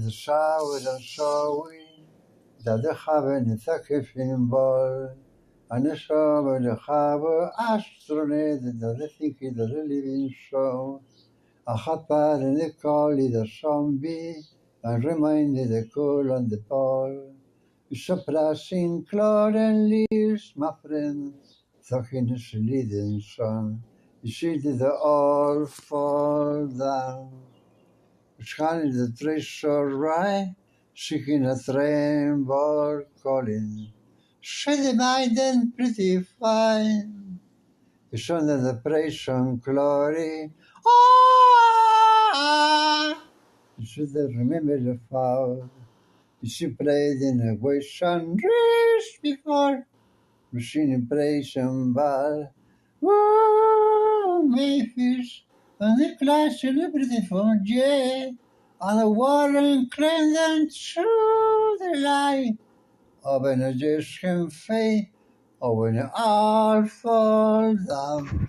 the shower and showing that the haven is a kissing ball. And the shower, the shower, astronaut, that the thinking that the living show. A hopper and the call is a zombie, and reminded the cool on the ball. Suppressing cloud and leaves, my friend, talking is leading song. You see the all fall down. Shining the treasure right, seeking a train ball calling. Shady maiden pretty fine. It's under the praise and glory. Ah! You should remember the foul. She played in a voice and race before. Machine praise and ball. Whoa, Mayfish, and the class celebrity from Jay. On the Warren Clemson through the light. Of an Egyptian faith. Or when it all falls down.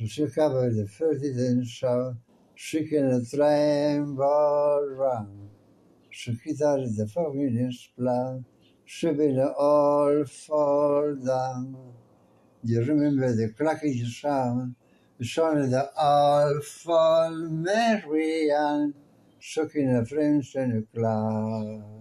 She covered the 30th show. Shaking a train ball round. She guitar the fucking plan. She will all fall down. You remember the clacking sound, the sound of the all fall Marianne, sucking a French in a cloud.